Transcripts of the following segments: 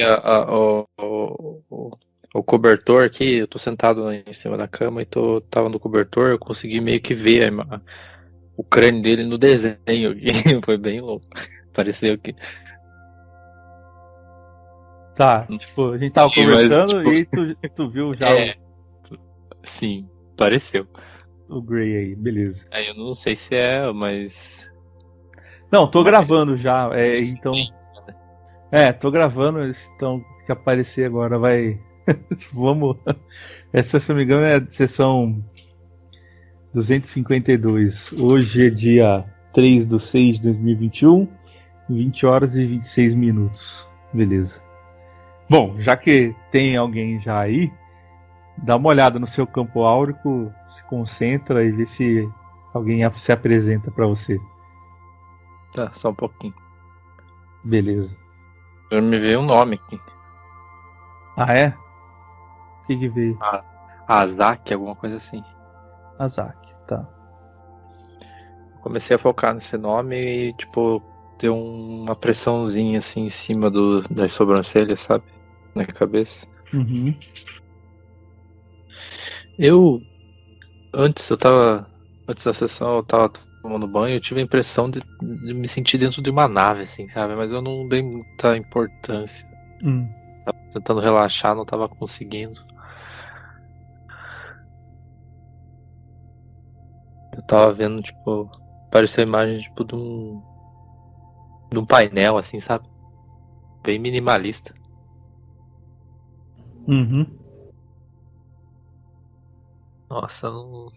aqui o cobertor aqui, eu tô sentado em cima da cama e tava no cobertor, eu consegui meio que ver o crânio dele no desenho aqui. Foi bem louco. Pareceu que. Tá, tipo, a gente tava Mas, conversando tipo, e aí tu viu já é, sim, pareceu. o Grey aí, beleza. Aí eu não sei se é, mas. Não, tô Mas gravando já, então. coincidência, né? Tô gravando, então que aparecer agora vai. Vamos. Essa, se eu não me engano, é a sessão 252. Hoje é dia 3/6/2021, 20 horas e 26 minutos. Beleza. Bom, já que tem alguém já aí, dá uma olhada no seu campo áurico, se concentra e vê se alguém se apresenta para você. Tá, só um pouquinho. Beleza. Já me veio um nome aqui. Ah, é? O que veio? Azak, alguma coisa assim. Azak, tá. Comecei a focar nesse nome e, tipo, deu uma pressãozinha assim em cima das sobrancelhas, sabe? Na cabeça. Uhum. Antes da sessão, eu tava tomando banho, eu tive a impressão de me sentir dentro de uma nave, assim, sabe? Mas eu não dei muita importância. Hum. Tava tentando relaxar, não tava conseguindo. Eu tava vendo, tipo, pareceu a imagem, tipo, de um painel, assim, sabe? Bem minimalista. Uhum. Nossa, não...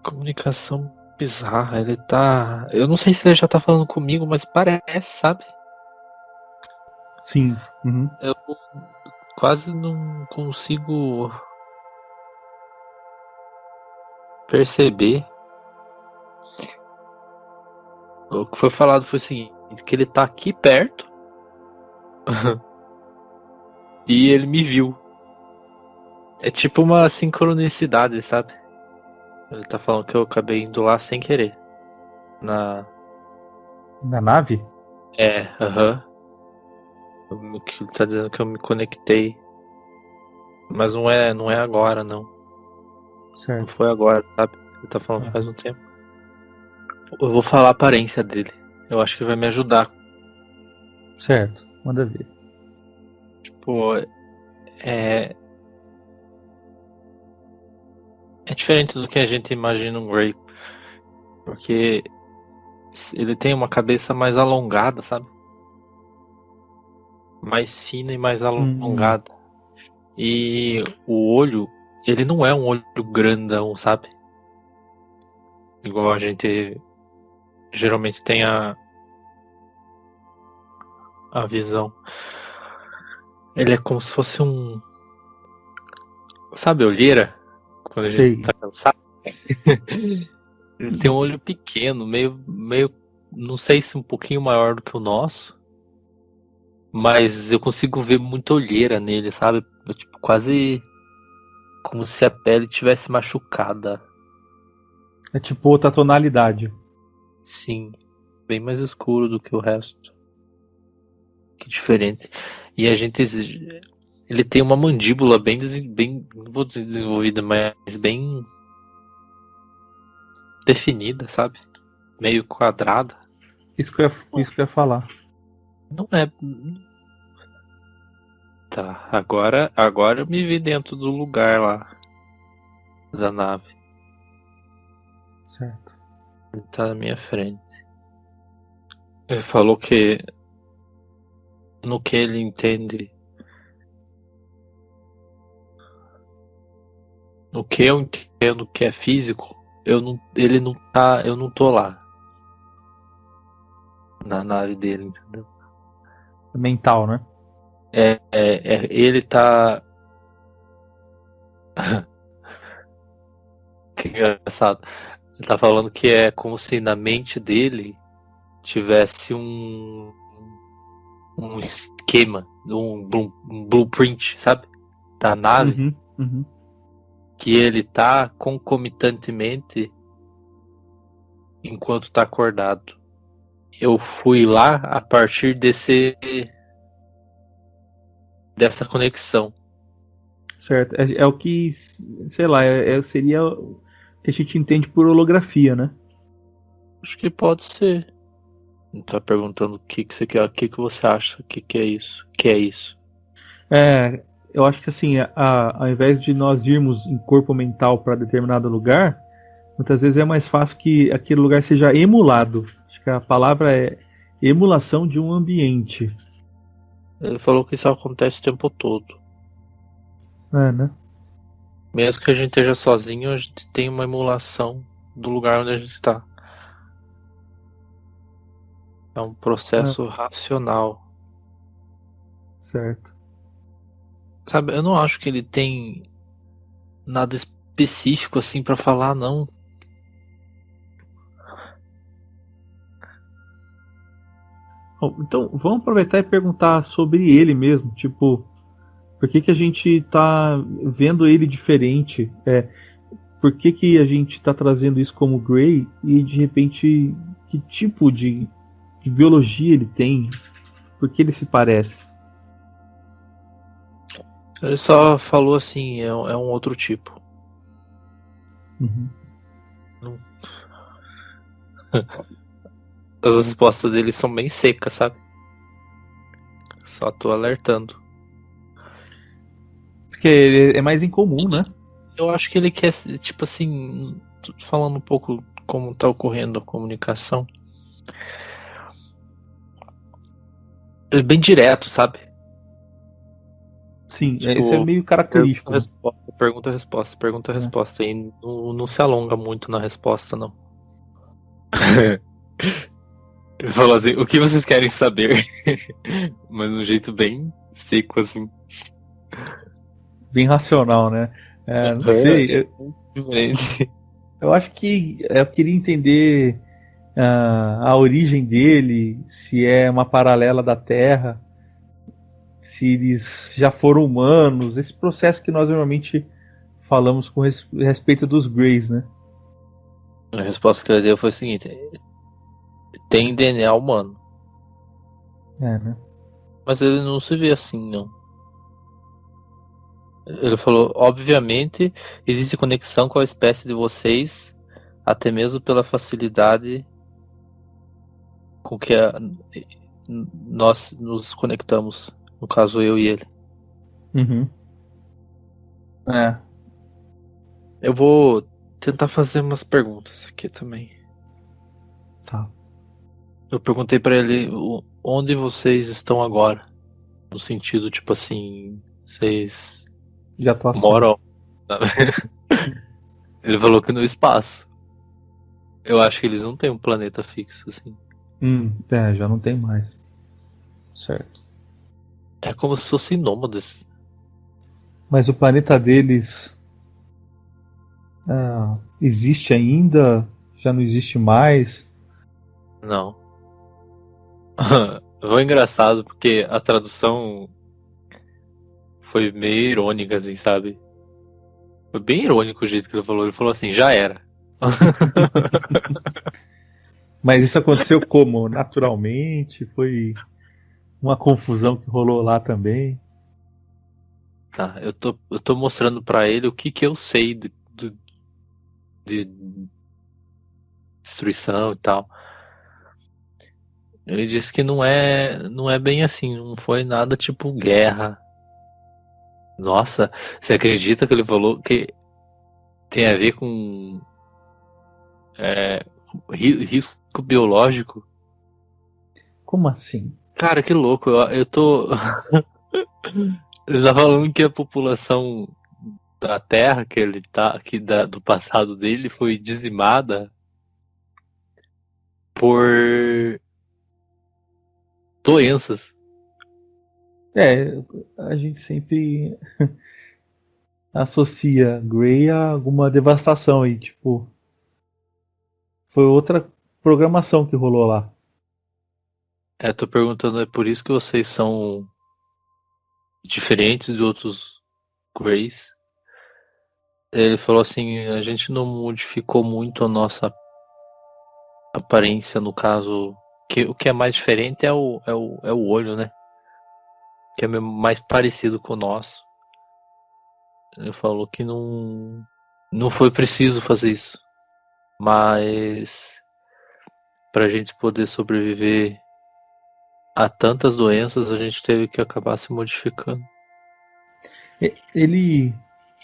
Comunicação bizarra. Ele tá. Eu não sei se ele já tá falando comigo, mas parece, sabe? Sim. Uhum. Eu quase não consigo perceber. O que foi falado foi o seguinte, que ele tá aqui perto e ele me viu. É tipo uma sincronicidade, sabe? Ele tá falando que eu acabei indo lá sem querer. Na. Na nave? Aham. Que ele tá dizendo que eu me conectei. Mas não é agora, não. Não Certo. foi agora, sabe? Ele tá falando faz Uhum. um tempo. Eu vou falar a aparência dele. Eu acho que vai me ajudar. Certo. Manda ver. Tipo, é. É diferente do que a gente imagina um Grey. Porque ele tem uma cabeça mais alongada, sabe? Mais fina e mais Hum. alongada. E o olho, ele não é um olho grandão, sabe? Igual a gente geralmente tem a visão. Ele é como se fosse um. Sabe, olheira? Quando a gente Sei. tá cansado. Ele tem um olho pequeno, meio. Não sei se um pouquinho maior do que o nosso. Mas eu consigo ver muita olheira nele, sabe? Tipo, quase como se a pele tivesse machucada. É tipo outra tonalidade. Sim, bem mais escuro do que o resto. Que diferente. E a gente. Ele tem uma mandíbula bem. Não vou dizer desenvolvida, mas bem definida, sabe? Meio quadrada. Isso que eu ia falar. Não é. Tá, agora eu me vi dentro do lugar lá da nave. Certo. Ele tá na minha frente. Ele falou que no que ele entende. No que eu entendo que é físico, ele não tá, eu não tô lá na nave dele, entendeu? É mental, né? Ele tá. Que engraçado. Ele tá falando que é como se na mente dele tivesse um esquema, um blueprint, sabe? Da nave, Uhum. Uhum. que ele tá concomitantemente enquanto tá acordado. eu fui lá a partir dessa conexão. Certo. É o que, sei lá, seria o que a gente entende por holografia, né? Acho que pode ser. Não tá perguntando o que você quer, o que você acha, o que é isso? O que é isso? É, eu acho que assim, ao invés de nós irmos em corpo mental para determinado lugar, muitas vezes é mais fácil que aquele lugar seja emulado. Acho que a palavra é emulação de um ambiente. Ele falou que isso acontece o tempo todo. É, né? Mesmo que a gente esteja sozinho, a gente tem uma emulação do lugar onde a gente está. É um É, processo racional. certo. Sabe, eu não acho que ele tem nada específico assim pra falar, não. Bom, então, vamos aproveitar e perguntar sobre ele mesmo. Tipo, por que que a gente tá vendo ele diferente? Por que que a gente tá trazendo isso como Grey e de repente que tipo de biologia ele tem? Por que ele se parece? Ele só falou assim, é um outro tipo. Uhum. As respostas dele são bem secas, sabe? Só tô alertando. Porque ele é mais incomum, né? Eu acho que ele quer, tipo assim, falando um pouco como tá ocorrendo a comunicação. Ele é bem direto, sabe? Sim, isso é Tipo, meio característico, né? pergunta-resposta, pergunta-resposta, É. pergunta-resposta. E não se alonga muito na resposta, não. Ele falou assim, o que vocês querem saber? Mas de um jeito bem seco, assim. Bem racional, né? Não É, sei, diferente. eu acho que eu queria entender a origem dele, se é uma paralela da Terra, se eles já foram humanos, esse processo que nós normalmente falamos com respeito dos Greys, né? A resposta que ele deu foi a seguinte: tem DNA humano. É, né? Mas ele não se vê assim, não. Ele falou, obviamente, existe conexão com a espécie de vocês, até mesmo pela facilidade com que nós nos conectamos. No caso, eu e ele. Uhum. É, Eu vou tentar fazer umas perguntas aqui também. tá. Eu perguntei pra ele onde vocês estão agora. No sentido, tipo assim, vocês De atuação. moram, sabe? Ele falou que no espaço. Eu acho que eles não têm um planeta fixo, assim. Já não tem mais. Certo. É como se fossem nômades. Mas o planeta deles existe ainda? Já não existe mais? Não. Foi engraçado porque a tradução foi meio irônica, assim, sabe? Foi bem irônico o jeito que ele falou. Ele falou assim, já era. Mas isso aconteceu como? Naturalmente? Foi uma confusão que rolou lá também? Tá, eu tô mostrando pra ele o que eu sei de destruição e tal. Ele disse que não é bem assim, não foi nada tipo guerra. Nossa, você acredita que ele falou que tem a ver com é, risco biológico? Como assim? Cara, que louco, eu tô. Ele tá falando que a população da Terra que ele tá, do passado dele foi dizimada por doenças. É, a gente sempre associa Grey a alguma devastação aí, tipo, foi outra programação que rolou lá. É, tô perguntando, é por isso que vocês são diferentes de outros Greys? Ele falou assim, a gente não modificou muito a nossa aparência, no caso o que é mais diferente é o olho, né? Que é mais parecido com o nosso. Ele falou que não foi preciso fazer isso. Mas pra gente poder sobreviver a tantas doenças, a gente teve que acabar se modificando. Ele.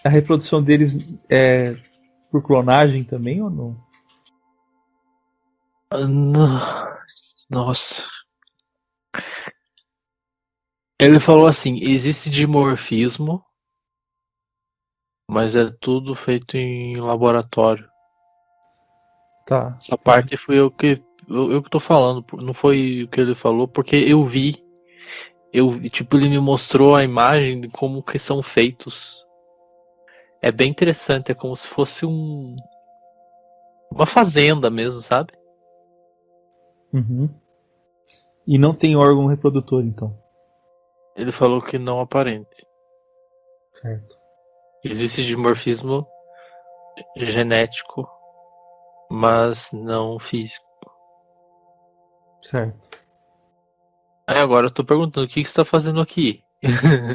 A reprodução deles é por clonagem também ou não? Nossa. Ele falou assim: existe dimorfismo, mas é tudo feito em laboratório. Tá. Essa parte foi eu que tô falando, não foi o que ele falou, porque tipo, ele me mostrou a imagem de como que são feitos. É bem interessante, é como se fosse uma fazenda mesmo, sabe? Uhum. E não tem órgão reprodutor, então. Ele falou que não aparente. Certo. Existe dimorfismo genético, mas não físico. Certo. Aí agora eu tô perguntando, o que você tá fazendo aqui?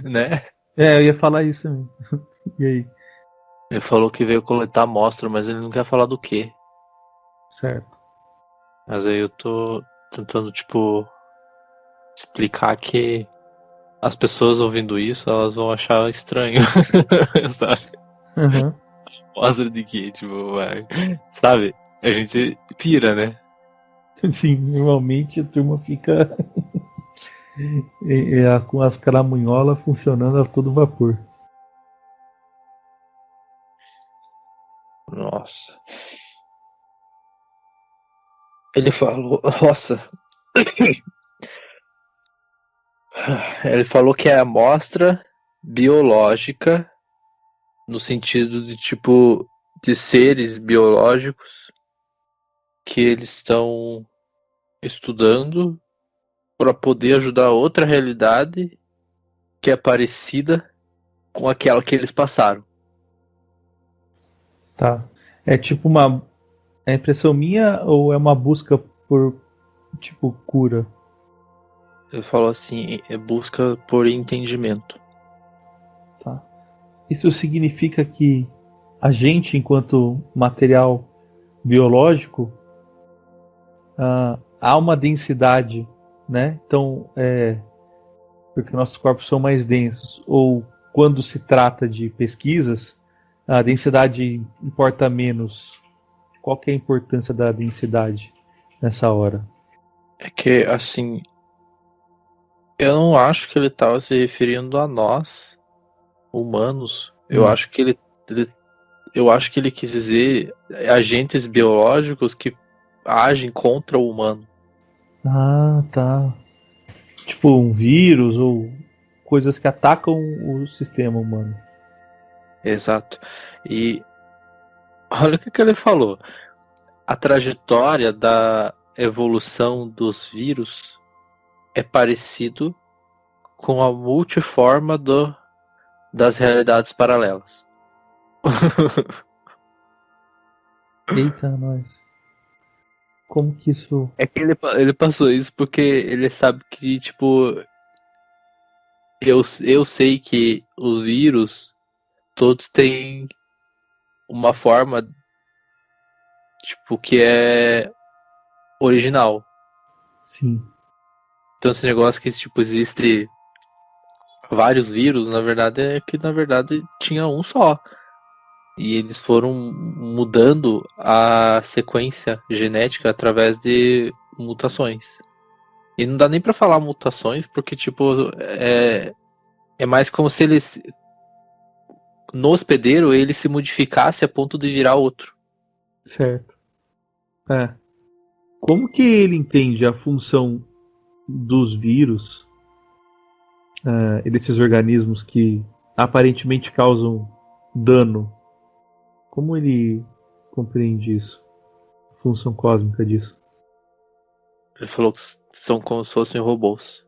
Né? É, eu ia falar isso mesmo. E aí? Ele falou que veio coletar amostra, mas ele não quer falar do quê. Certo. Mas aí eu tô tentando, tipo, explicar que as pessoas ouvindo isso, elas vão achar estranho. Sabe? Uhum. Mostra de que, tipo, vai. Sabe? A gente pira, né? Sim, normalmente a turma fica com as caramunholas funcionando a todo vapor. Nossa. Ele falou. Nossa. Ele falou que é amostra biológica, no sentido de, tipo, de seres biológicos que eles estão estudando para poder ajudar outra realidade que é parecida com aquela que eles passaram. Tá. É tipo uma. É impressão minha ou é uma busca por, tipo, cura? Ele falou assim, é busca por entendimento. Tá. Isso significa que a gente, enquanto material biológico, há uma densidade, né? Então, porque nossos corpos são mais densos, ou quando se trata de pesquisas, a densidade importa menos. Qual que é a importância da densidade nessa hora? É que, assim, eu não acho que ele estava se referindo a nós, humanos. Eu acho que ele quis dizer agentes biológicos que agem contra o humano. Ah, tá. Tipo um vírus ou coisas que atacam o sistema humano. Exato. E olha o que ele falou. A trajetória da evolução dos vírus é parecido com a multiforma das realidades paralelas. Eita, nós. Como que isso. É que ele passou isso porque ele sabe que, tipo, eu sei que os vírus todos têm uma forma, tipo, que é original. Sim. Então esse negócio que, tipo, existe vários vírus, na verdade, é que, na verdade, tinha um só. E eles foram mudando a sequência genética através de mutações. E não dá nem pra falar mutações, porque, tipo, é mais como se eles, no hospedeiro, ele se modificasse a ponto de virar outro. Certo. É. Como que ele entende a função dos vírus, desses organismos que aparentemente causam dano? Como ele compreende isso? A função cósmica disso? Ele falou que são como se fossem robôs.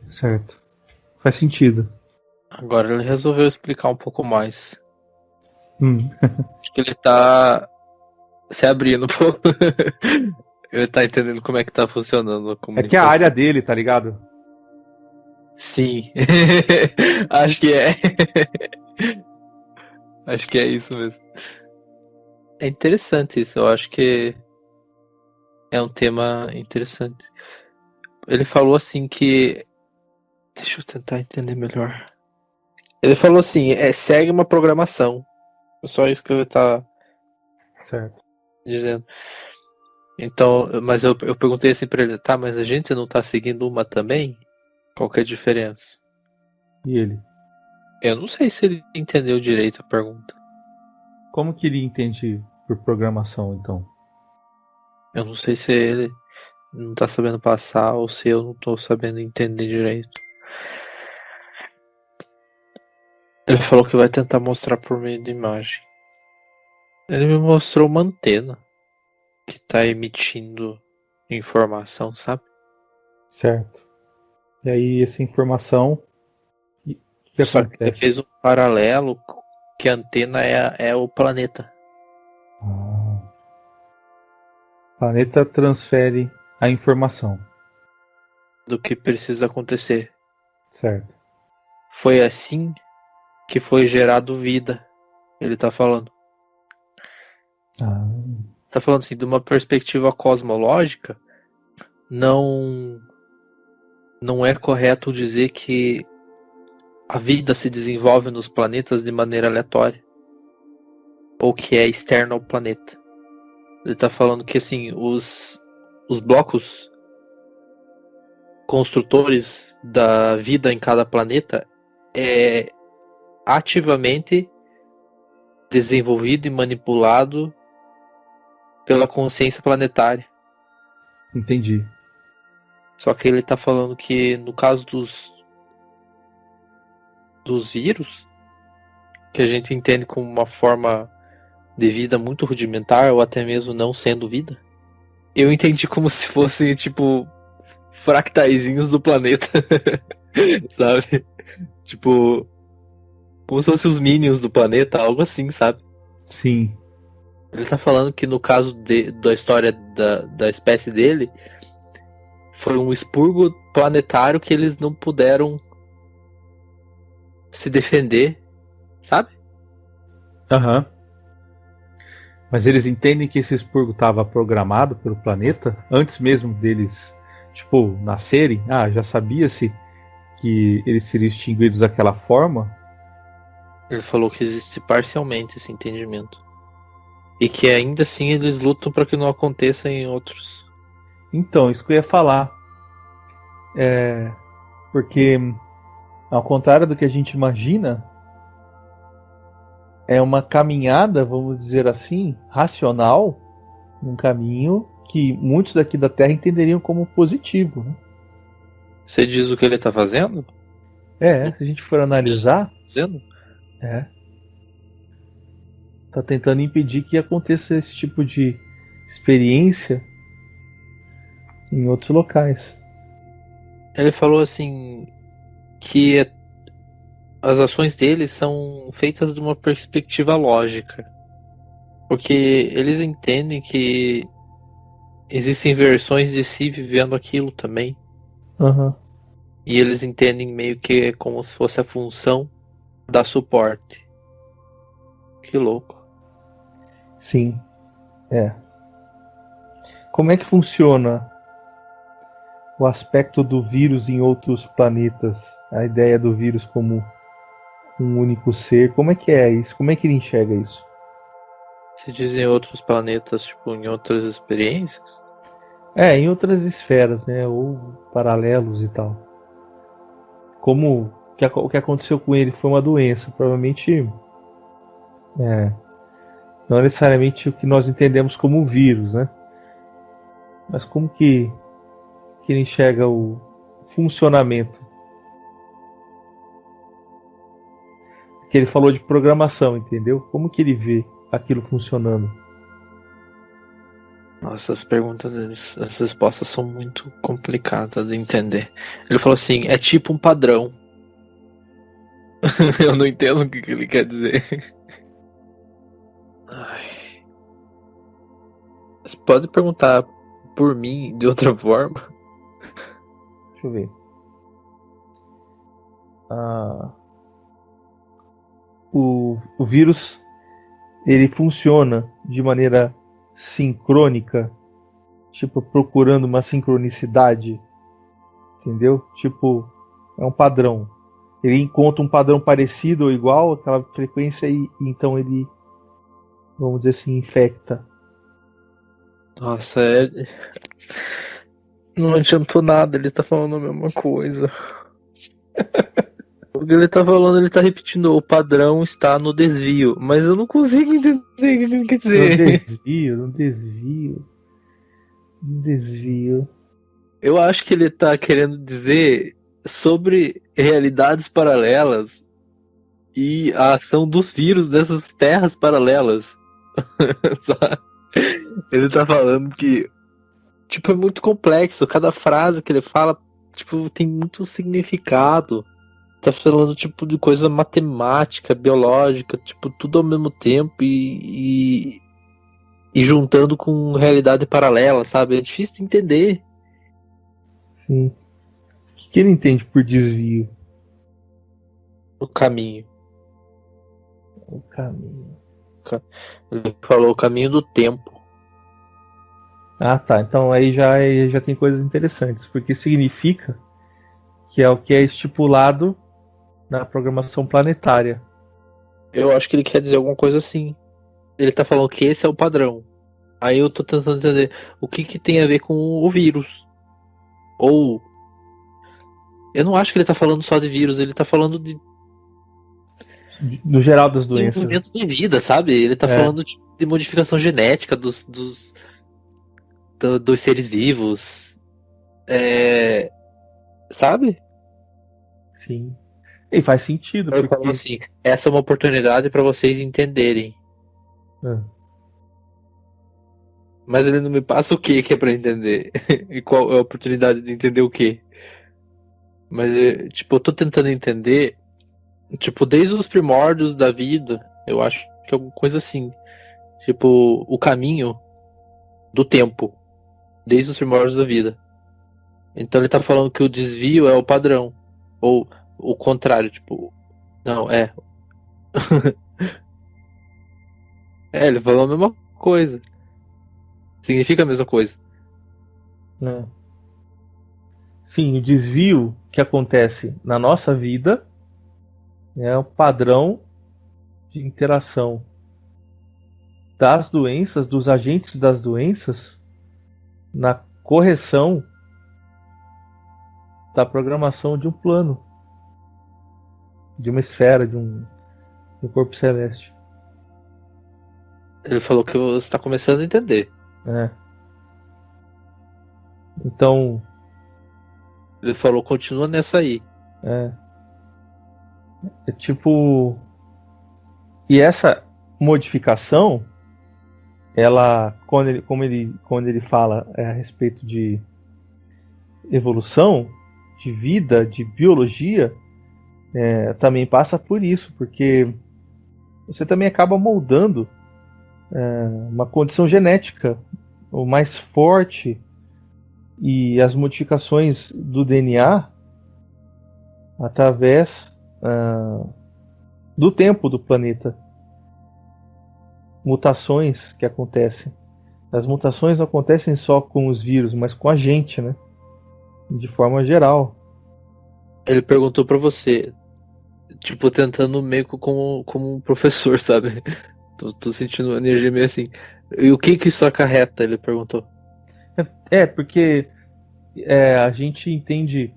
Certo. Faz sentido. Agora ele resolveu explicar um pouco mais. Hum. Acho que ele tá se abrindo um pouco. Ele tá entendendo como é que tá funcionando a É comunicação. que é a área dele, tá ligado? Sim. Acho que é. Acho que é isso mesmo. É interessante isso. Eu acho que é um tema interessante. Ele falou assim que. Deixa eu tentar entender melhor. Ele falou assim, segue uma programação. Só isso que ele tá Certo. dizendo. Então, mas eu perguntei assim pra ele, tá, mas a gente não tá seguindo uma também? Qual que é a diferença? E ele? Eu não sei se ele entendeu direito a pergunta. Como que ele entende por programação, então? Eu não sei se ele não tá sabendo passar ou se eu não tô sabendo entender direito. Ele falou que vai tentar mostrar por meio de imagem. Ele me mostrou uma antena que tá emitindo informação, sabe? Certo. E aí, essa informação, o que Só que ele acontece? fez um paralelo que a antena é o planeta. Ah, o planeta transfere a informação. Do que precisa acontecer. Certo. Foi assim que foi gerado vida. Ele tá falando. Ah, Tá falando assim, de uma perspectiva cosmológica, não é correto dizer que a vida se desenvolve nos planetas de maneira aleatória. Ou que é externa ao planeta. Ele tá falando que assim, os blocos construtores da vida em cada planeta é ativamente desenvolvido e manipulado pela consciência planetária. entendi. Só que ele tá falando que no caso dos vírus, que a gente entende como uma forma de vida muito rudimentar, ou até mesmo não sendo vida, eu entendi como se fossem, tipo, fractaizinhos do planeta. Sabe? Tipo, como se fossem os minions do planeta, algo assim, sabe? Sim. Ele tá falando que no caso da história da espécie dele, foi um expurgo planetário que eles não puderam se defender, sabe? Aham. Mas eles entendem que esse expurgo estava programado pelo planeta antes mesmo deles, tipo, nascerem. Ah, já sabia-se que eles seriam extinguidos daquela forma. Ele falou que existe parcialmente esse entendimento. E que ainda assim eles lutam para que não aconteça em outros. Então, isso que eu ia falar. Porque, ao contrário do que a gente imagina, é uma caminhada, vamos dizer assim, racional, um caminho que muitos daqui da Terra entenderiam como positivo, né? Você diz o que ele tá fazendo? Se a gente for analisar, Fazendo? é, tá tentando impedir que aconteça esse tipo de experiência em outros locais. Ele falou assim que as ações dele são feitas de uma perspectiva lógica. Porque eles entendem que existem versões de si vivendo aquilo também. Uhum. E eles entendem meio que como se fosse a função dar suporte. Que louco. Sim, é. Como é que funciona o aspecto do vírus em outros planetas? A ideia do vírus como um único ser. Como é que é isso? Como é que ele enxerga isso? Se dizem outros planetas, tipo, em outras experiências. Em outras esferas, né? Ou paralelos e tal. Como o que aconteceu com ele foi uma doença. Provavelmente não necessariamente o que nós entendemos como vírus, né? Mas como que ele enxerga o funcionamento? Que ele falou de programação, entendeu? Como que ele vê aquilo funcionando? Nossa, as perguntas, as respostas são muito complicadas de entender. Ele falou assim, é tipo um padrão. Eu não entendo o que ele quer dizer. Ai. Você pode perguntar por mim de outra forma? Deixa eu ver. O vírus, ele funciona de maneira sincrônica, tipo, procurando uma sincronicidade, entendeu? Tipo, é um padrão. Ele encontra um padrão parecido ou igual àquela frequência e então ele, vamos dizer assim, infecta. Nossa, não adiantou nada, ele tá falando a mesma coisa. O que ele tá falando, ele tá repetindo, o padrão está no desvio, mas eu não consigo entender o que ele quer dizer. Não desvio. Eu acho que ele tá querendo dizer sobre realidades paralelas e a ação dos vírus dessas terras paralelas. Sabe? Ele tá falando que, tipo, é muito complexo. Cada frase que ele fala, tipo, tem muito significado. Tá falando, tipo, de coisa matemática, biológica, tipo, tudo ao mesmo tempo e juntando com realidade paralela, sabe? É difícil de entender. Sim. O que ele entende por desvio? O caminho. O caminho. Ele falou o caminho do tempo. Ah, tá. Então aí já tem coisas interessantes, porque significa que é o que é estipulado na programação planetária. Eu acho que ele quer dizer alguma coisa assim. Ele tá falando que esse é o padrão. Aí eu tô tentando entender o que que tem a ver com o vírus. Ou. Eu não acho que ele tá falando só de vírus, ele tá falando de No geral das doenças. desenvolvimento de vida, sabe? Ele tá É. falando de modificação genética dos seres vivos. Sabe? Sim. E faz sentido, Eu falo porque. assim, essa é uma oportunidade para vocês entenderem. Ah, Mas ele não me passa o que é para entender. E qual é a oportunidade de entender o quê? Mas, tipo, eu tô tentando entender, tipo, desde os primórdios da vida, eu acho que é alguma coisa assim. Tipo, o caminho do tempo, desde os primórdios da vida. Então ele tá falando que o desvio é o padrão. Ou o contrário, tipo. Não, é. É, ele falou a mesma coisa. Significa a mesma coisa. né? Sim, o desvio que acontece na nossa vida é o padrão de interação das doenças, dos agentes das doenças, na correção da programação de um plano, de uma esfera, de um corpo celeste. Ele falou que você tá começando a entender. Né? Então, Ele falou, continua nessa aí. é, é tipo. E essa modificação, ela, quando ele fala a respeito de evolução, de vida, de biologia, também passa por isso, porque você também acaba moldando uma condição genética o mais forte e as modificações do DNA através do tempo do planeta. Mutações que acontecem. As mutações não acontecem só com os vírus, mas com a gente, né? De forma geral. Ele perguntou pra você, tipo, tentando meio que como um professor, sabe? Tô sentindo uma energia meio assim. E o que isso acarreta? Ele perguntou. Porque a gente entende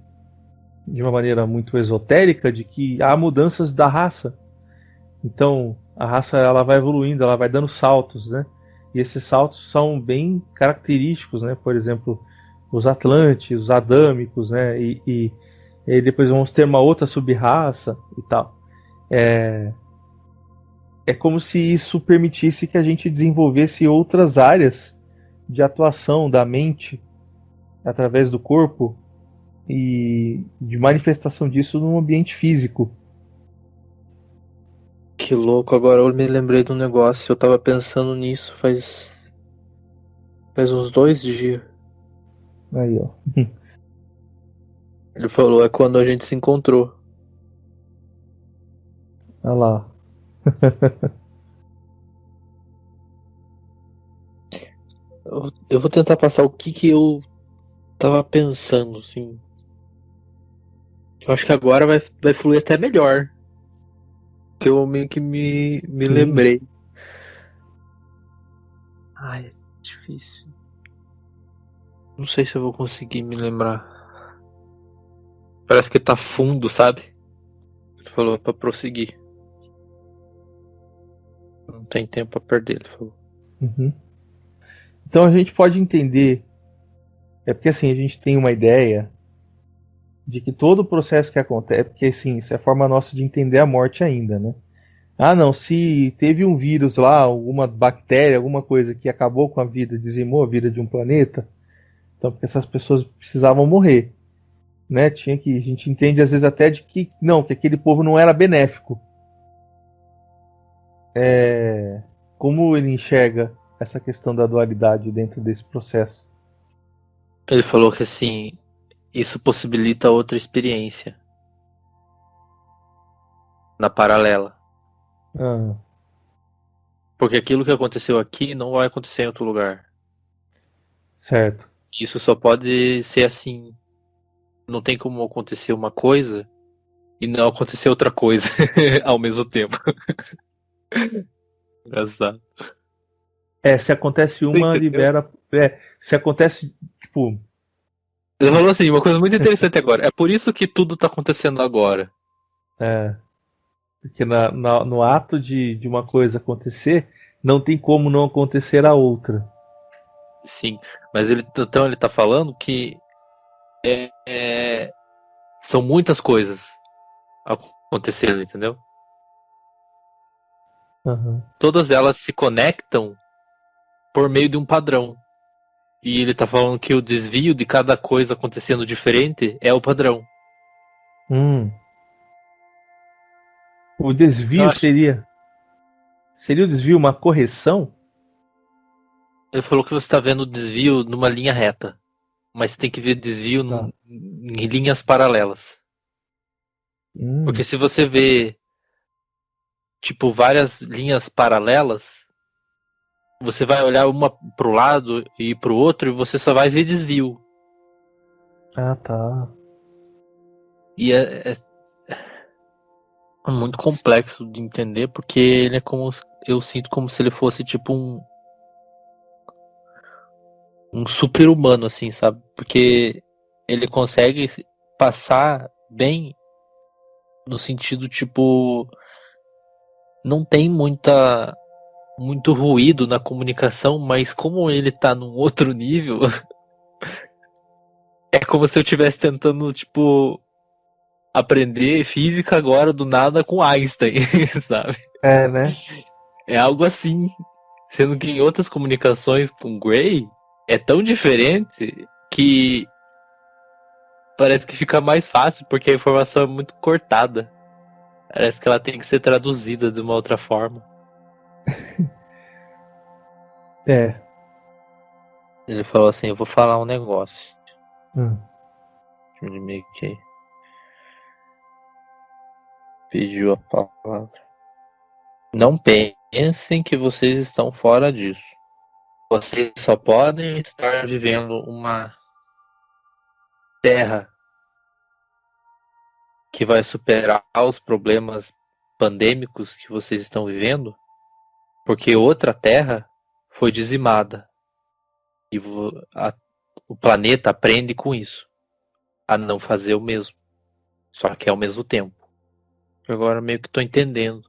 de uma maneira muito esotérica de que há mudanças da raça. Então, a raça ela vai evoluindo, ela vai dando saltos, né? E esses saltos são bem característicos, né? Por exemplo, os Atlantes, os Adâmicos, né? E depois vamos ter uma outra sub-raça e tal. É como se isso permitisse que a gente desenvolvesse outras áreas de atuação da mente através do corpo e de manifestação disso no ambiente físico. Que louco, agora eu me lembrei de um negócio. Eu tava pensando nisso faz uns 2 dias. Aí, ó. Ele falou, é quando a gente se encontrou. Olha lá. Eu vou tentar passar o que eu tava pensando, assim. Eu acho que agora vai fluir até melhor. Que eu meio que me Sim. lembrei. Ai, é difícil. Não sei se eu vou conseguir me lembrar. Parece que tá fundo, sabe? Ele falou pra prosseguir. Não tem tempo pra perder, ele falou. Uhum. Então a gente pode entender. É porque assim, a gente tem uma ideia de que todo o processo que acontece. É porque assim, isso é a forma nossa de entender a morte ainda, né? Ah, não, se teve um vírus lá, alguma bactéria, alguma coisa que acabou com a vida, dizimou a vida de um planeta, então porque essas pessoas precisavam morrer, né? Tinha que a gente entende às vezes até de que não, que aquele povo não era benéfico. Como ele enxerga essa questão da dualidade dentro desse processo? Ele falou que assim, isso possibilita outra experiência na paralela. Ah, Porque aquilo que aconteceu aqui não vai acontecer em outro lugar. certo. Isso só pode ser assim. Não tem como acontecer uma coisa e não acontecer outra coisa ao mesmo tempo. Engraçado. Se acontece Você uma, entendeu? libera. Se acontece, tipo, Ele falou assim, uma coisa muito interessante agora. É por isso que tudo tá acontecendo agora. é, porque no ato de uma coisa acontecer, não tem como não acontecer a outra. Sim. Mas então ele tá falando que é, é, são muitas coisas acontecendo, entendeu? Aham. Todas elas se conectam por meio de um padrão. E ele tá falando que o desvio de cada coisa acontecendo diferente é o padrão. Hum. O Eu desvio acho. seria o desvio uma correção? Ele falou que você está vendo o desvio numa linha reta, mas você tem que ver desvio Tá. em linhas paralelas. Porque Hum. se você vê, tipo, várias linhas paralelas, você vai olhar uma pro lado e pro outro e você só vai ver desvio. Ah, tá. E é muito complexo de entender porque ele é como eu sinto como se ele fosse tipo um super-humano assim, sabe? Porque ele consegue passar bem no sentido tipo não tem muito ruído na comunicação, mas como ele tá num outro nível, é como se eu estivesse tentando tipo aprender física agora do nada com Einstein, sabe? É, né? É algo assim. Sendo que em outras comunicações com Gray é tão diferente que parece que fica mais fácil porque a informação é muito cortada. Parece que ela tem que ser traduzida de uma outra forma. É. Ele falou assim: eu vou falar um negócio. Hum. Ele meio que pediu a palavra. Não pensem que vocês estão fora disso. Vocês só podem estar vivendo uma terra que vai superar os problemas pandêmicos que vocês estão vivendo, porque outra terra foi dizimada. E o planeta aprende com isso, a não fazer o mesmo. Só que ao mesmo tempo. Agora meio que tô entendendo.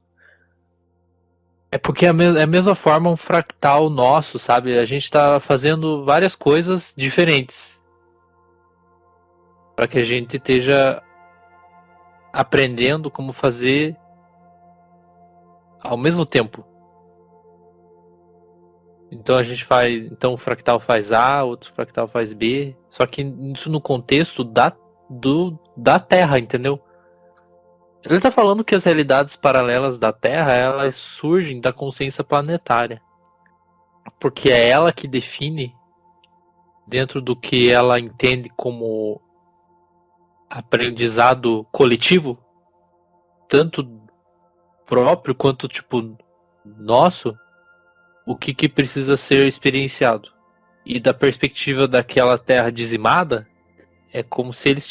É porque é a mesma forma um fractal nosso, sabe? A gente tá fazendo várias coisas diferentes. Para que a gente esteja aprendendo como fazer ao mesmo tempo. Então a gente faz. Então o fractal faz A, outro fractal faz B. Só que isso no contexto da Terra, entendeu? Ele tá falando que as realidades paralelas da Terra, elas surgem da consciência planetária. Porque é ela que define dentro do que ela entende como aprendizado coletivo, tanto próprio quanto tipo nosso, o que precisa ser experienciado. E da perspectiva daquela terra dizimada, é como se eles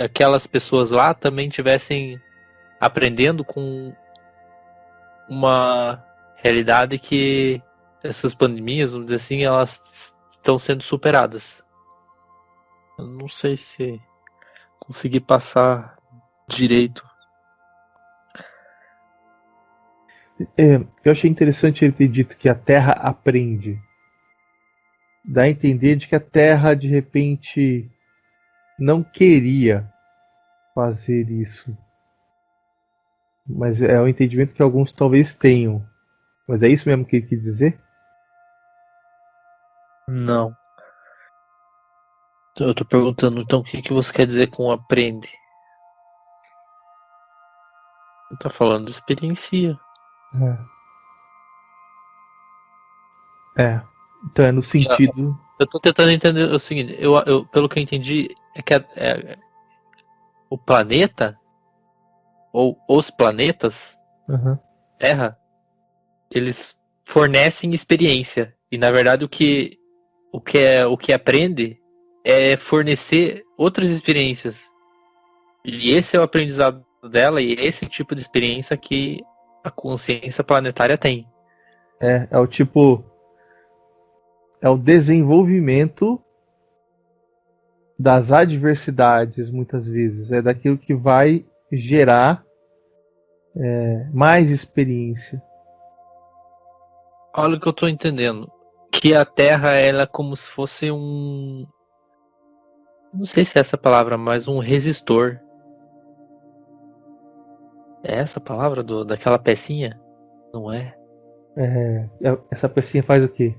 aquelas pessoas lá também tivessem aprendendo com uma realidade que essas pandemias, vamos dizer assim, elas estão sendo superadas. Eu não sei se consegui passar direito. Eu achei interessante ele ter dito que a Terra aprende. Dá a entender de que a Terra, de repente, não queria fazer isso. Mas é o entendimento que alguns talvez tenham. Mas é isso mesmo que ele quis dizer? Não. Eu tô perguntando, então, o que você quer dizer com aprende? Ele tá falando experiencia. Então é no sentido. Eu tô tentando entender o seguinte, pelo que eu entendi, é que o planeta, ou os planetas, Uhum. Terra, eles fornecem experiência. E na verdade o que aprende é fornecer outras experiências. E esse é o aprendizado dela, e esse tipo de experiência que a consciência planetária tem. É o tipo. É o desenvolvimento das adversidades, muitas vezes. É daquilo que vai gerar mais experiência. Olha o que eu tô entendendo. Que a Terra, ela é como se fosse um. Não sei se é essa palavra, mas um resistor. É essa a palavra daquela pecinha? Não é? Essa pecinha faz o quê?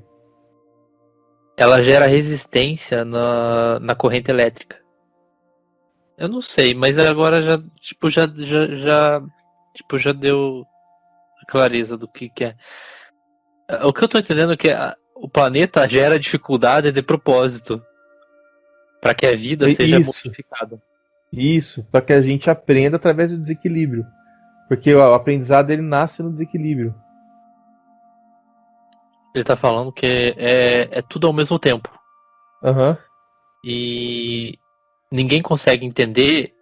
Ela gera resistência na corrente elétrica. Eu não sei, mas agora já deu a clareza do que é. O que eu tô entendendo é que o planeta gera dificuldade de propósito para que a vida seja Isso, modificada. isso, para que a gente aprenda através do desequilíbrio. Porque o aprendizado ele nasce no desequilíbrio. Ele tá falando que é tudo ao mesmo tempo. Aham. E ninguém consegue entender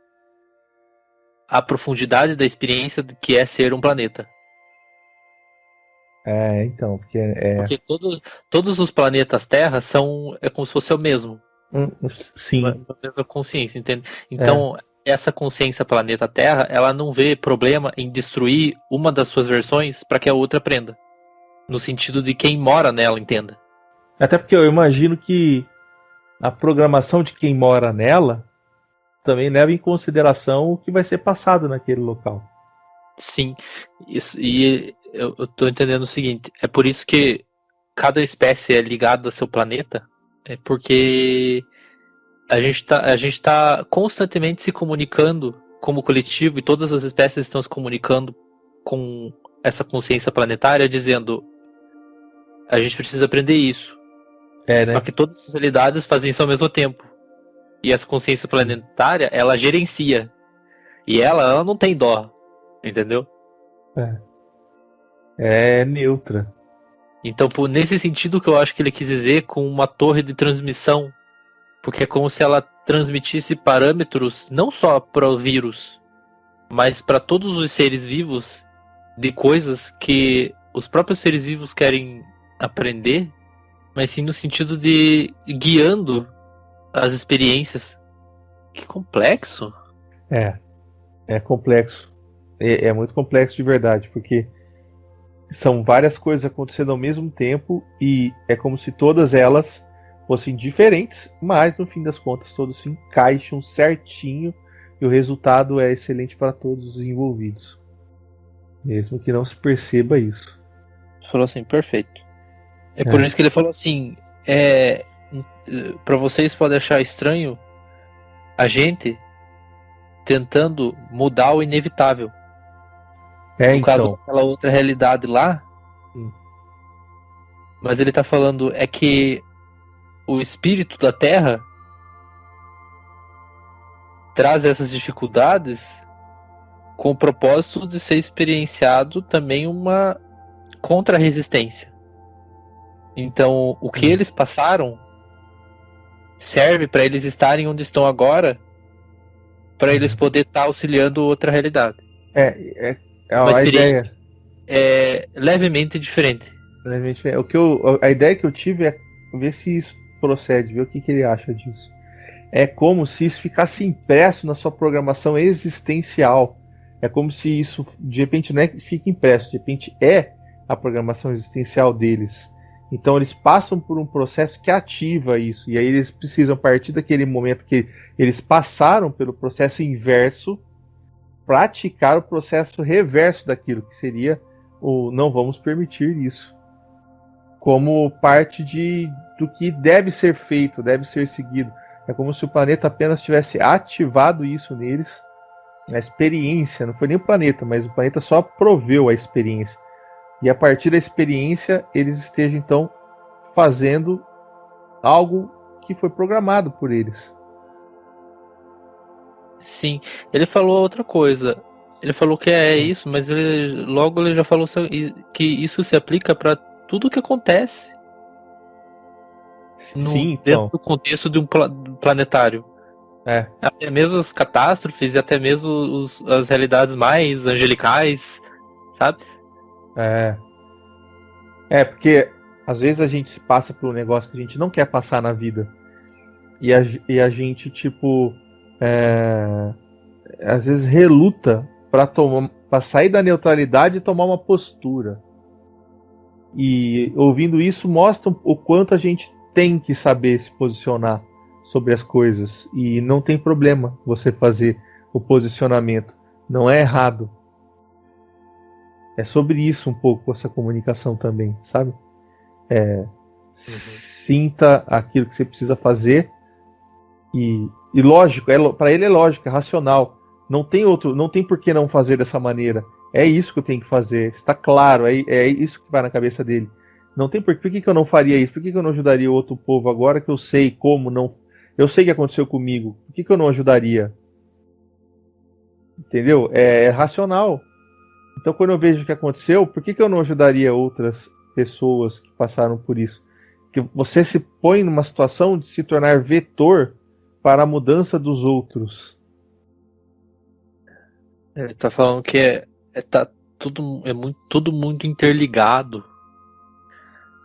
a profundidade da experiência que é ser um planeta. Então, porque Porque todos os planetas Terra é como se fosse o mesmo. sim, Uma mesma consciência, entende? é, Então, essa consciência planeta Terra, ela não vê problema em destruir uma das suas versões para que a outra aprenda. No sentido de quem mora nela entenda. até porque eu imagino que a programação de quem mora nela também leva em consideração o que vai ser passado naquele local. Sim, isso, e eu tô entendendo o seguinte, é por isso que cada espécie é ligada ao seu planeta, é porque a gente tá constantemente se comunicando como coletivo e todas as espécies estão se comunicando com essa consciência planetária, dizendo a gente precisa aprender isso. Só Né? que todas essas realidades fazem isso ao mesmo tempo. E essa consciência planetária, ela gerencia. E ela não tem dó, entendeu? É neutra. Então, nesse sentido que eu acho que ele quis dizer com uma torre de transmissão, porque é como se ela transmitisse parâmetros não só para o vírus, mas para todos os seres vivos de coisas que os próprios seres vivos querem aprender, mas sim no sentido de guiando as experiências. Que complexo. É complexo. É muito complexo de verdade, porque são várias coisas acontecendo ao mesmo tempo e é como se todas elas fossem diferentes, mas no fim das contas todos se encaixam certinho e o resultado é excelente para todos os envolvidos, mesmo que não se perceba isso. Falou assim, perfeito. É por isso que ele falou assim, para vocês pode achar estranho a gente tentando mudar o inevitável. No caso Então. daquela outra realidade lá, Sim. mas ele tá falando é que o espírito da Terra traz essas dificuldades com o propósito de ser experienciado também uma contra-resistência. Então, o que eles passaram serve para eles estarem onde estão agora, para eles poderem estar auxiliando outra realidade. É Uma a ideia. experiência levemente diferente. A ideia que eu tive é ver se isso procede, ver o que ele acha disso. É como se isso ficasse impresso na sua programação existencial. É como se isso, de repente, não é que fica impresso, de repente é a programação existencial deles. Então eles passam por um processo que ativa isso. E aí eles precisam, a partir daquele momento que eles passaram pelo processo inverso, praticar o processo reverso daquilo, que seria o não vamos permitir isso. Como parte do que deve ser feito, deve ser seguido. É como se o planeta apenas tivesse ativado isso neles. A experiência, não foi nem o planeta, mas o planeta só proveu a experiência. E a partir da experiência, eles estejam então fazendo algo que foi programado por eles. Sim, ele falou outra coisa. Ele falou que é isso, mas logo ele já falou que isso se aplica para tudo que acontece. Sim, então. Dentro do contexto de um planetário. Até mesmo as catástrofes e até mesmo as realidades mais angelicais, sabe? Porque às vezes a gente se passa por um negócio que a gente não quer passar na vida. E a gente, tipo, às vezes reluta para sair da neutralidade e tomar uma postura. E ouvindo isso mostra o quanto a gente tem que saber se posicionar sobre as coisas. E não tem problema você fazer o posicionamento. Não é errado. É sobre isso um pouco essa comunicação também, sabe? Sinta aquilo que você precisa fazer e lógico, para ele é lógico, é racional. Não tem por que não fazer dessa maneira. É isso que eu tenho que fazer. Está claro, é isso que vai na cabeça dele. Não tem por que eu não faria isso? Por que eu não ajudaria outro povo agora que eu sei como não? Eu sei o que aconteceu comigo. Por que eu não ajudaria? Entendeu? É racional. Então, quando eu vejo o que aconteceu, por que eu não ajudaria outras pessoas que passaram por isso? Que você se põe numa situação de se tornar vetor para a mudança dos outros. Ele tá falando que tá tudo muito interligado.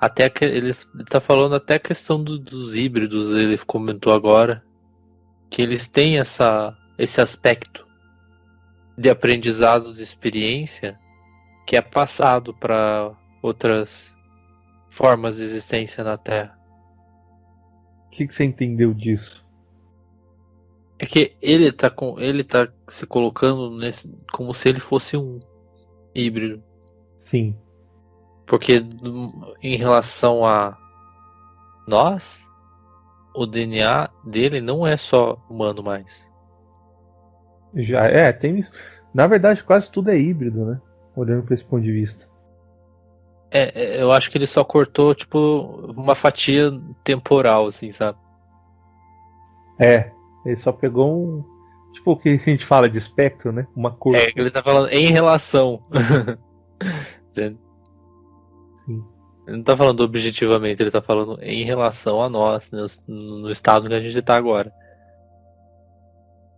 Até que ele tá falando até a questão dos híbridos, ele comentou agora que eles têm esse aspecto de aprendizado de experiência que é passado para outras formas de existência na Terra. O que você entendeu disso? É que ele tá se colocando como se ele fosse um híbrido. Sim. Porque em relação a nós, o DNA dele não é só humano mais. Já tem isso. Na verdade, quase tudo é híbrido, né? Olhando para esse ponto de vista. Eu acho que ele só cortou, tipo, uma fatia temporal, assim, sabe? Ele só pegou um. Tipo o que a gente fala de espectro, né? Uma cor. Ele tá falando em relação. Entende? Sim. Ele não tá falando objetivamente, ele tá falando em relação a nós, no estado que a gente tá agora.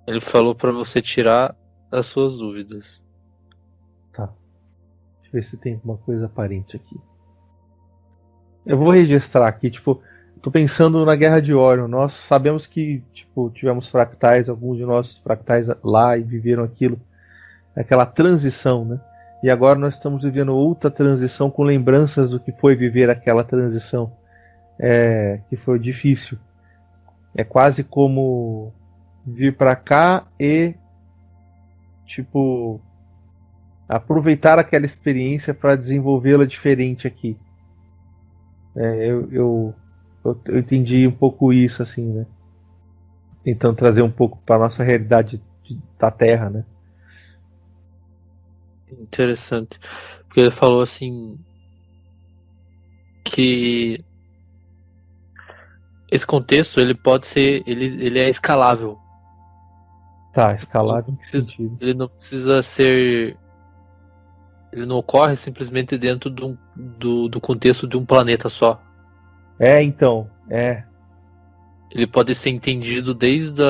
Ele falou pra você tirar as suas dúvidas. Tá. Deixa eu ver se tem alguma coisa aparente aqui. Eu vou registrar aqui, tipo, tô pensando na Guerra de Orion. Nós sabemos que, tipo, tivemos fractais, alguns de nossos fractais lá e viveram aquilo, aquela transição, né? E agora nós estamos vivendo outra transição com lembranças do que foi viver aquela transição, que foi difícil. É quase como vir para cá e, tipo, aproveitar aquela experiência para desenvolvê-la diferente aqui. Eu entendi um pouco isso, assim, né? Tentando trazer um pouco para nossa realidade da Terra, né? Interessante. Porque ele falou assim que Esse contexto, ele pode ser. Ele é escalável. Tá, escalável em que sentido? Ele não precisa ser. Ele não ocorre simplesmente dentro do contexto de um planeta só. Então, Ele pode ser entendido desde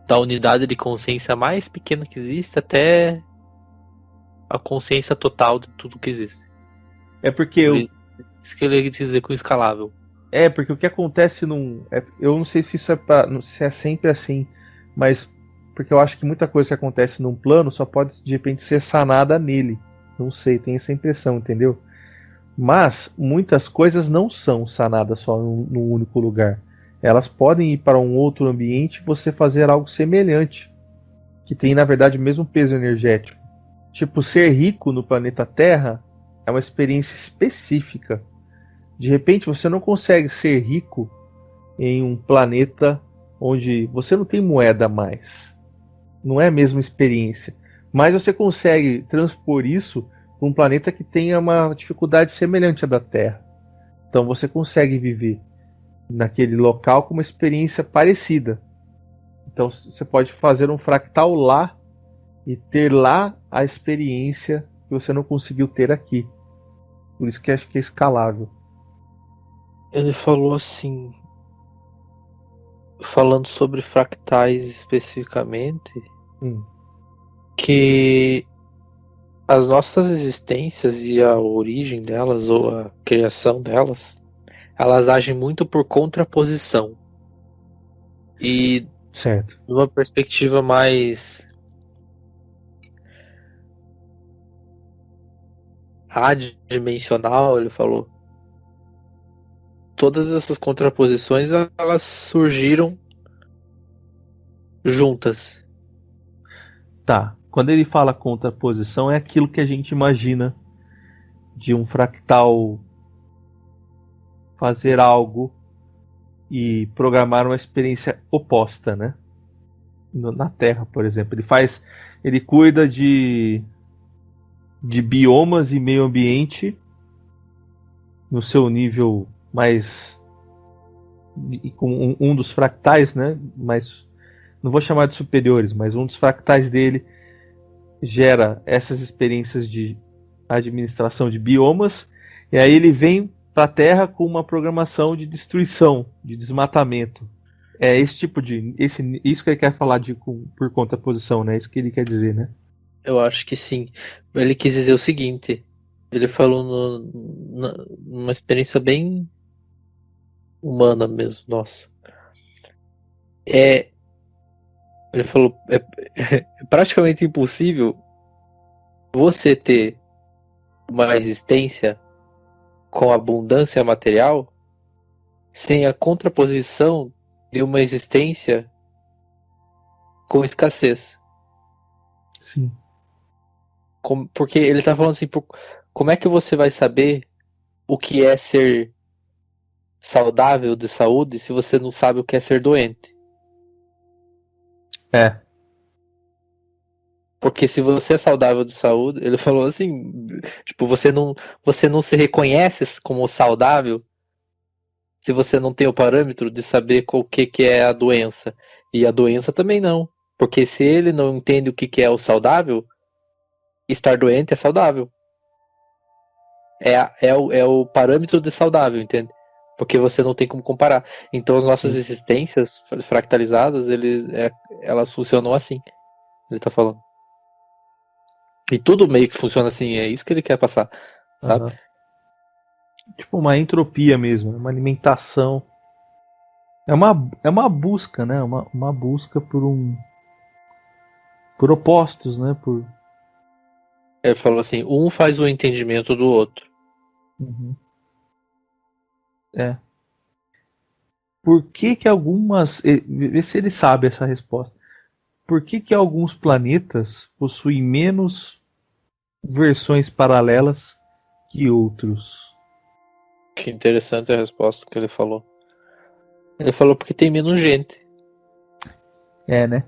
da unidade de consciência mais pequena que existe até a consciência total de tudo que existe. É porque Por eu, isso que ele quer dizer com escalável. porque o que acontece eu não sei se isso se é sempre assim, mas porque eu acho que muita coisa que acontece num plano só pode de repente ser sanada nele. Não sei, tenho essa impressão, entendeu? Mas muitas coisas não são sanadas só num único lugar. Elas podem ir para um outro ambiente e você fazer algo semelhante, que tem na verdade o mesmo peso energético. Tipo, ser rico no planeta Terra é uma experiência específica. De repente você não consegue ser rico em um planeta onde você não tem moeda mais. Não é a mesma experiência. Mas você consegue transpor isso para um planeta que tenha uma dificuldade semelhante à da Terra. Então você consegue viver naquele local com uma experiência parecida. Então você pode fazer um fractal lá e ter lá a experiência que você não conseguiu ter aqui. Por isso que acho que é escalável. Ele falou assim, falando sobre fractais especificamente, Hum. que as nossas existências e a origem delas, ou a criação delas, elas agem muito por contraposição. E Certo. numa perspectiva mais adimensional, ele falou, todas essas contraposições elas surgiram juntas. Tá. Quando ele fala contraposição, é aquilo que a gente imagina de um fractal fazer algo e programar uma experiência oposta, né? Na Terra, por exemplo. Ele cuida de biomas e meio ambiente no seu nível mais com um dos fractais, né? Mas não vou chamar de superiores, mas um dos fractais dele gera essas experiências de administração de biomas e aí ele vem para a Terra com uma programação de destruição, de desmatamento. É esse tipo isso que ele quer falar por contraposição, né? Isso que ele quer dizer, né? Eu acho que sim. Ele quis dizer o seguinte, ele falou numa experiência bem humana mesmo, nossa. Ele falou, é praticamente impossível você ter uma existência com abundância material sem a contraposição de uma existência com escassez. Sim. Porque ele tá falando assim, como é que você vai saber o que é ser saudável de saúde se você não sabe o que é ser doente? É. Porque se você é saudável de saúde, ele falou assim, tipo, você não se reconhece como saudável se você não tem o parâmetro de saber qual que é a doença. E a doença também não. Porque se ele não entende o que é o saudável, estar doente é saudável. É o parâmetro de saudável, entende? Porque você não tem como comparar. Então as nossas Sim. existências fractalizadas, elas funcionam assim. Ele tá falando. E tudo meio que funciona assim, é isso que ele quer passar, sabe? Uhum. Tipo uma entropia mesmo, uma alimentação. É uma busca, né? Uma busca por opostos, né? Ele falou assim, um faz o entendimento do outro. Uhum. É. Por que que algumas. Vê se ele sabe essa resposta. Por que que alguns planetas possuem menos versões paralelas que outros? Que interessante a resposta que ele falou. Ele falou porque tem menos gente. É, né?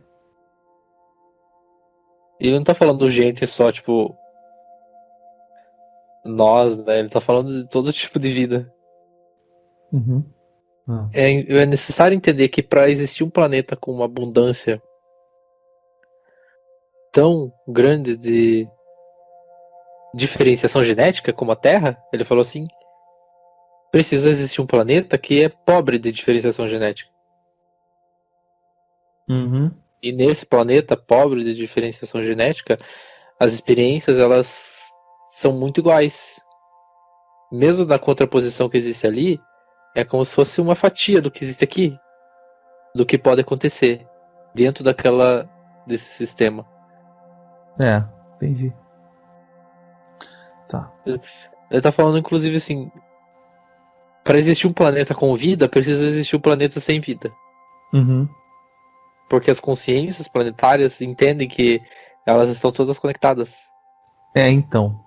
E ele não tá falando gente só, tipo, nós, né? Ele tá falando de todo tipo de vida. Uhum. Ah. É necessário entender que para existir um planeta com uma abundância tão grande de diferenciação genética como a Terra, ele falou assim, precisa existir um planeta que é pobre de diferenciação genética. Uhum. E nesse planeta pobre de diferenciação genética, as experiências elas são muito iguais. Mesmo na contraposição que existe ali, é como se fosse uma fatia do que existe aqui, do que pode acontecer dentro desse sistema. É, entendi. Tá. Ele tá falando, inclusive, assim, para existir um planeta com vida, precisa existir um planeta sem vida. Uhum. Porque as consciências planetárias entendem que elas estão todas conectadas. Então.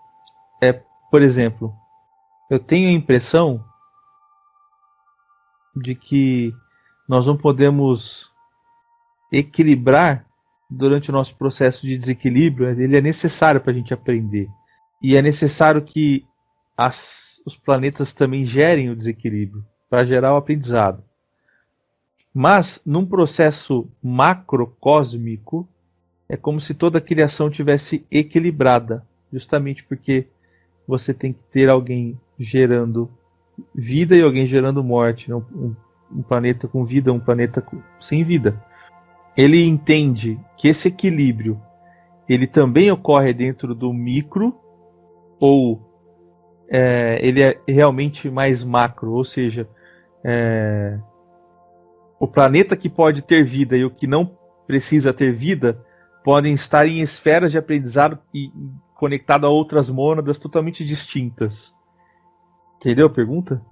Por exemplo, eu tenho a impressão de que nós não podemos equilibrar durante o nosso processo de desequilíbrio. Ele é necessário para a gente aprender. E é necessário que os planetas também gerem o desequilíbrio para gerar o aprendizado. Mas, num processo macrocósmico, é como se toda a criação tivesse equilibrada, justamente porque você tem que ter alguém gerando vida e alguém gerando morte. Né? Um planeta com vida, um planeta sem vida. Ele entende que esse equilíbrio ele também ocorre dentro do micro, ou ele é realmente mais macro, ou seja, o planeta que pode ter vida e o que não precisa ter vida podem estar em esferas de aprendizado e conectado a outras mônadas totalmente distintas. Entendeu a pergunta?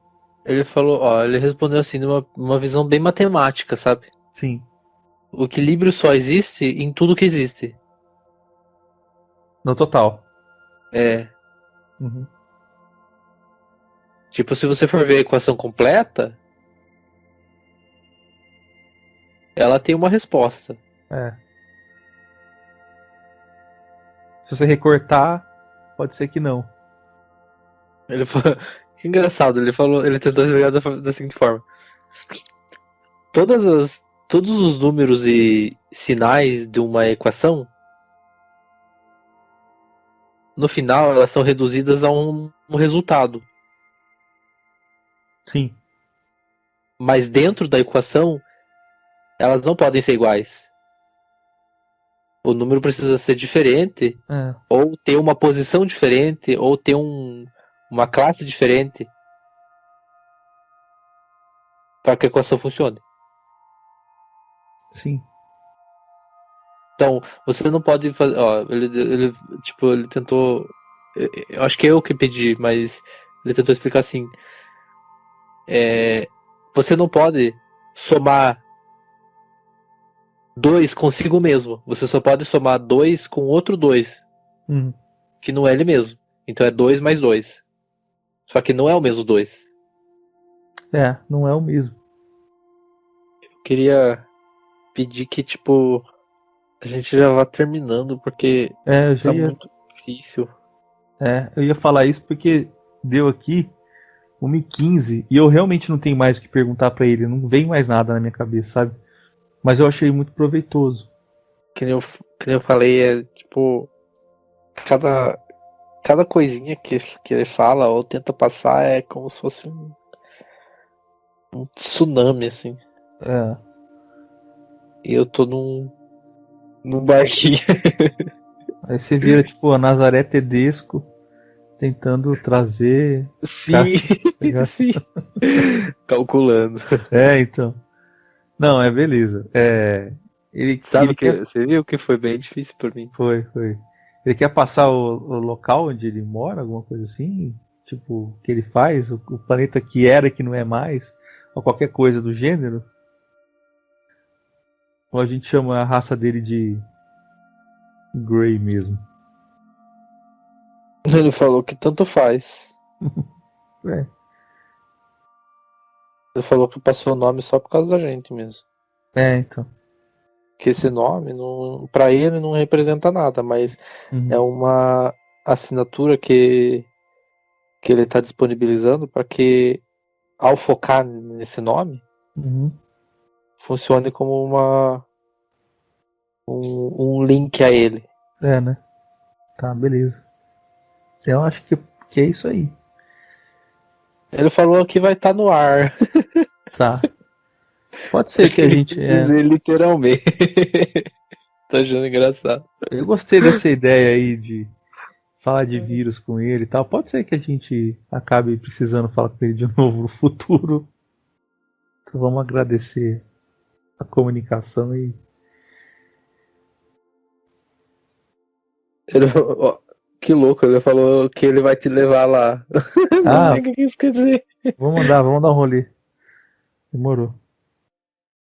Ele falou, ele respondeu assim, numa visão bem matemática, sabe? Sim. O equilíbrio só existe em tudo que existe. No total. É. Uhum. Tipo, se você for ver a equação completa, ela tem uma resposta. É. Se você recortar, pode ser que não. Ele falou, que engraçado, ele tentou explicar da seguinte forma. Todos os números e sinais de uma equação, no final, elas são reduzidas a um resultado. Sim. Mas dentro da equação, elas não podem ser iguais. O número precisa ser diferente, ou ter uma posição diferente, ou ter uma classe diferente para que a equação funcione. Sim. Então, você não pode fazer. Ele tentou. Eu acho que é eu que pedi, mas ele tentou explicar assim. Você não pode somar 2 consigo mesmo. Você só pode somar 2 com outro 2, que não é ele mesmo. Então é 2 mais 2. Só que não é o mesmo 2. Não é o mesmo. Eu queria pedir que, tipo, a gente já vá terminando, porque tá muito difícil. Eu ia falar isso porque deu aqui 1h15 e eu realmente não tenho mais o que perguntar para ele. Não vem mais nada na minha cabeça, sabe? Mas eu achei muito proveitoso. Que nem eu falei, é tipo. Cada coisinha que ele fala ou tenta passar é como se fosse um tsunami, assim. E eu tô num barquinho. Aí você vira tipo a Nazaré Tedesco tentando trazer. Sim, sim. Calculando. Então. Não, beleza. Sabe que você viu que foi bem difícil pra mim? Foi. Ele quer passar o local onde ele mora, alguma coisa assim? Tipo, o que ele faz? O planeta que era e que não é mais? Ou qualquer coisa do gênero? Ou a gente chama a raça dele de Grey mesmo? Ele falou que tanto faz. Ele falou que passou o nome só por causa da gente mesmo. Então. Que esse nome, pra ele, não representa nada, mas é uma assinatura que ele tá disponibilizando para que ao focar nesse nome, funcione como um link a ele. É, né? Tá, beleza. Eu acho que é isso aí. Ele falou que vai estar no ar. Tá. Pode ser que a gente. Dizer literalmente. Tô achando engraçado. Eu gostei dessa ideia aí de falar de vírus com ele e tal. Pode ser que a gente acabe precisando falar com ele de novo no futuro. Então vamos agradecer a comunicação e. Ele, ó, que louco, ele falou que ele vai te levar lá. Não sei o que isso quer dizer. Vamos dar um rolê. Demorou.